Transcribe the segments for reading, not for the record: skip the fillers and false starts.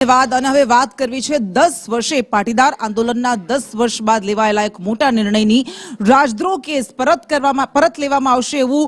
હવે વાત કરવી છે 10 વર્ષે પાટીદાર આંદોલનના 10 વર્ષ બાદ લેવાયેલા એક મોટા નિર્ણયની રાજદ્રોહ કેસ પરત લેવામાં આવશે એવું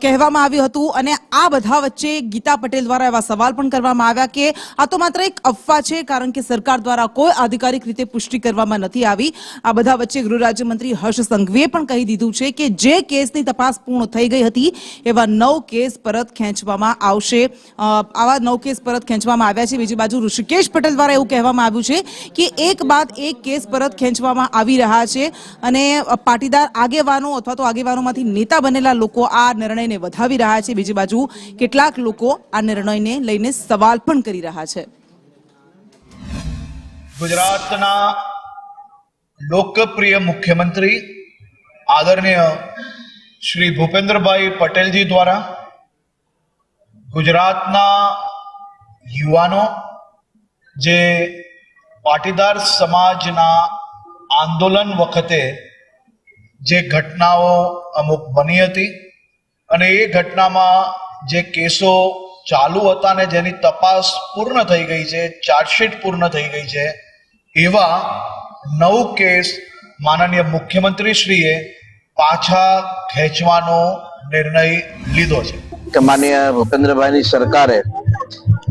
કહેવામાં આવ્યું હતું અને આ બધા વચ્ચે ગીતા પટેલ દ્વારા એવા સવાલ પણ કરવામાં આવ્યા કે આ તો માત્ર એક અફવા છે કારણ કે સરકાર દ્વારા કોઈ આધિકારિક રીતે પુષ્ટિ કરવામાં નથી આવી। આ બધા વચ્ચે ગૃહ રાજ્યમંત્રી હર્ષ સંઘવીએ પણ કહી દીધું છે કે જે કેસની તપાસ પૂર્ણ થઈ ગઈ હતી એવા 9 કેસ પરત ખેંચવામાં આવશે। આવા 9 કેસ પરત ખેંચવામાં આવ્યા છે। બીજી બાજુ ऋषिकेश पटेल द्वारा એવું કહેવામાં આવ્યું છે કે એક બાદ એક કેસ પરત ખેંચવામાં આવી રહ્યા છે અને પાટીદાર આગેવાનો અથવા તો આગેવાનોમાંથી નેતા બનેલા લોકો આ નિર્ણયને વધાવી રહ્યા છે। બીજી બાજુ કેટલાક લોકો આ નિર્ણયને લઈને સવાલ પણ કરી રહ્યા છે। ગુજરાતના લોકપ્રિય મુખ્યમંત્રી આદરણીય શ્રી ભૂપેન્દ્રભાઈ પટેલજી દ્વારા ગુજરાતના યુવાનો જે પાટીદાર સમાજના આંદોલન વખતે જે ઘટનાઓ અમુક બની હતી અને એ ઘટનામાં જે કેસો ચાલુ હતા ને જેની તપાસ પૂર્ણ થઈ ગઈ છે, ચાર્જશીટ પૂર્ણ થઈ ગઈ છે, એવા 9 કેસ માનનીય મુખ્યમંત્રીશ્રીએ પાછા ખેંચવાનો નિર્ણય લીધો છે। માનનીય ભૂપેન્દ્રભાઈની સરકારે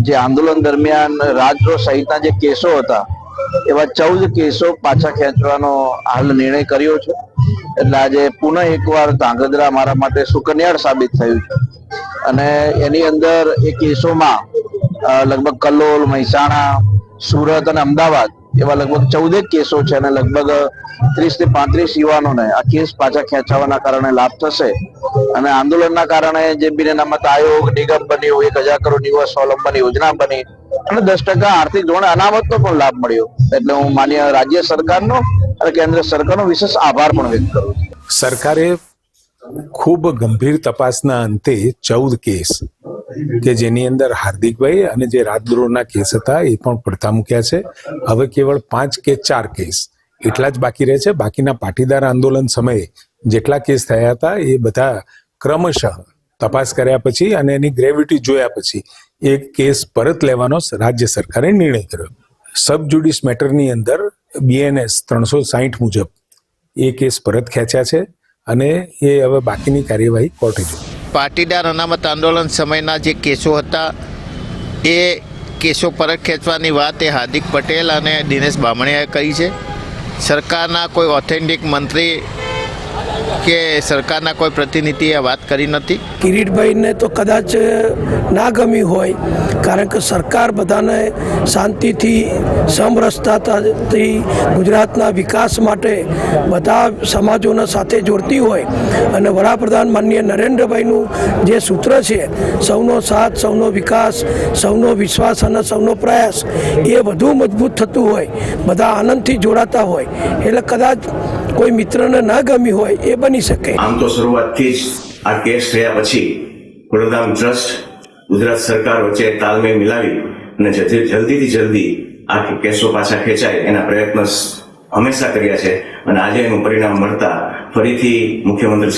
જે આંદોલન દરમિયાન રાજદ્રોહ સહિતના જે કેસો હતા એવા 14 કેસો પાછા ખેંચવાનો હાલ નિર્ણય કર્યો છે। એટલે આજે પુનઃ એકવાર ધાંગધ્રા મારા માટે સુકન્યાળ સાબિત થયું છે અને એની અંદર એ કેસોમાં લગભગ કલોલ, મહેસાણા, સુરત અને અમદાવાદ એવા લગભગ 14 કેસો છે અને લગભગ 30 થી 35 યુવાનોને આ કેસ પાછા ખેંચવાના કારણે લાભ થશે અને આંદોલનના કારણે જે બિન અનામત આયોગ નિગમ બન્યો, 1000 કરોડ યુવા સ્વાવલંબન યોજના બની અને 10% આર્થિક ધોરણે અનામતનો પણ લાભ મળ્યો। એટલે હું માન્ય રાજ્ય સરકારનો અને કેન્દ્ર સરકારનો વિશેષ આભાર પણ વ્યક્ત કરું છું। સરકારે ખૂબ ગંભીર તપાસના અંતે 14 કેસ કે જેની અંદર હાર્દિકભાઈ અને જે રાજદ્રોહના કેસ હતા એ પણ પડતા મૂક્યા છે। હવે કેવળ 5 કે 4 કેસ એટલા જ બાકી રહે છે। બાકીના પાટીદાર આંદોલન સમયે જેટલા કેસ થયા હતા એ બધા ક્રમશઃ તપાસ કર્યા પછી અને એની ગ્રેવિટી જોયા પછી એક કેસ પરત લેવાનો રાજ્ય સરકારે નિર્ણય કર્યો। સબ જ્યુડિસ મેટરની અંદર BNS 360 મુજબ એ કેસ પરત ખેંચ્યા છે અને એ હવે બાકીની કાર્યવાહી કોર્ટે જોઈ। પાટીદાર અનામત આંદોલન સમયના જે કેસો હતા એ કેસો પરત ખેંચવાની વાત એ હાર્દિક પટેલ અને દિનેશ બામણીયાએ કરી છે। સરકારના કોઈ ઓથેન્ટિક મંત્રી કે સરકારના કોઈ પ્રતિનિધિએ વાત કરી નથી। કિરીટભાઈને તો કદાચ ના ગમી હોય કારણ કે સરકાર બધાને શાંતિથી સમરસતાથી ગુજરાતના વિકાસ માટે બધા સમાજોને સાથે જોડતી હોય અને વડાપ્રધાન માનનીય નરેન્દ્રભાઈનું જે સૂત્ર છે સૌનો સાથ, સૌનો વિકાસ, સૌનો વિશ્વાસ અને સૌનો પ્રયાસ એ વધુ મજબૂત થતું હોય, બધા આનંદથી જોડાતા હોય એટલે કદાચ કોઈ મિત્રને ના ગમી હોય એ બની શકે। આમ તો શરૂઆતથી જ આ કેસ થયા પછી વડોદરા ટ્રસ્ટ ગુજરાત સરકાર વચ્ચે તાલમેલ મિલાવી અને જલ્દીથી જલ્દી આ કેસો પાછા ખેંચાય એના પ્રયત્નો હંમેશા કર્યા છે અને આજે એનું પરિણામ મળતા ફરીથી મુખ્યમંત્રી